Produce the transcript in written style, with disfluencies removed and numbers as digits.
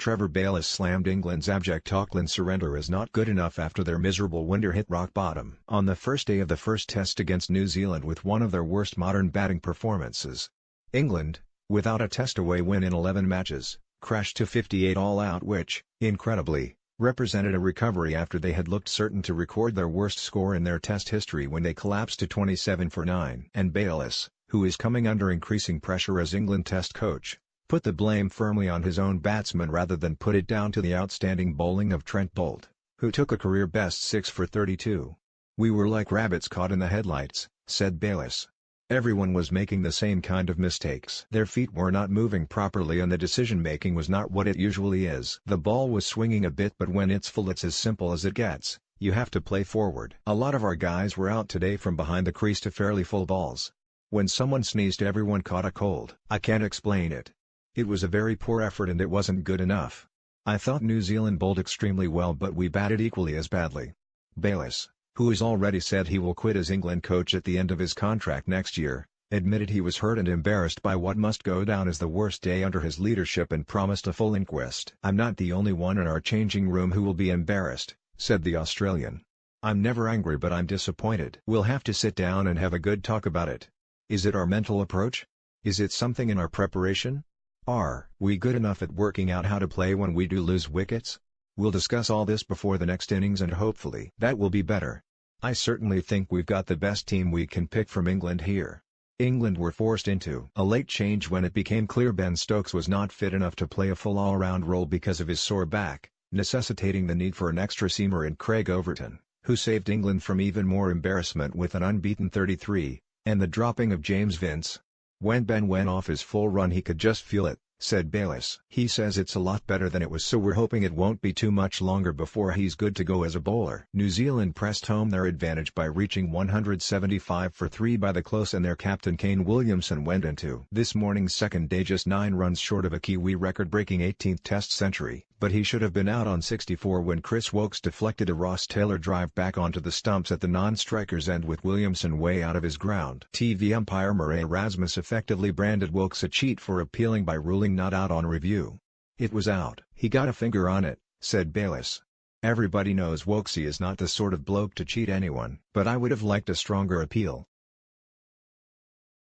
Trevor Bayliss slammed England's abject Auckland surrender as not good enough after their miserable winter hit rock bottom on the first day of the first test against New Zealand with one of their worst modern batting performances. England, without a test away win in 11 matches, crashed to 58 all out which, incredibly, represented a recovery after they had looked certain to record their worst score in their test history when they collapsed to 27 for 9. And Bayliss, who is coming under increasing pressure as England test coach, put the blame firmly on his own batsmen rather than put it down to the outstanding bowling of Trent Boult, who took a career-best 6 for 32. "We were like rabbits caught in the headlights," said Bayliss. "Everyone was making the same kind of mistakes. Their feet were not moving properly and the decision-making was not what it usually is. The ball was swinging a bit, but when it's full it's as simple as it gets, you have to play forward. A lot of our guys were out today from behind the crease to fairly full balls. When someone sneezed everyone caught a cold. I can't explain it. It was a very poor effort and it wasn't good enough. I thought New Zealand bowled extremely well but we batted equally as badly." Bayliss, who has already said he will quit as England coach at the end of his contract next year, admitted he was hurt and embarrassed by what must go down as the worst day under his leadership and promised a full inquest. "I'm not the only one in our changing room who will be embarrassed," said the Australian. "I'm never angry but I'm disappointed. We'll have to sit down and have a good talk about it. Is it our mental approach? Is it something in our preparation? Are we good enough at working out how to play when we do lose wickets? We'll discuss all this before the next innings and hopefully that will be better. I certainly think we've got the best team we can pick from England here." England were forced into a late change when it became clear Ben Stokes was not fit enough to play a full all-round role because of his sore back, necessitating the need for an extra seamer in Craig Overton, who saved England from even more embarrassment with an unbeaten 33, and the dropping of James Vince. "When Ben went off his full run he could just feel it," said Bayliss. "He says it's a lot better than it was so we're hoping it won't be too much longer before he's good to go as a bowler." New Zealand pressed home their advantage by reaching 175 for 3 by the close and their captain Kane Williamson went into this morning's second day just 9 runs short of a Kiwi record-breaking 18th Test century, but he should have been out on 64 when Chris Woakes deflected a Ross Taylor drive back onto the stumps at the non-striker's end with Williamson way out of his ground. TV umpire Murray Erasmus effectively branded Woakes a cheat for appealing by ruling not out on review. "It was out. He got a finger on it," said Bayliss. "Everybody knows Woakesy is not the sort of bloke to cheat anyone, but I would have liked a stronger appeal.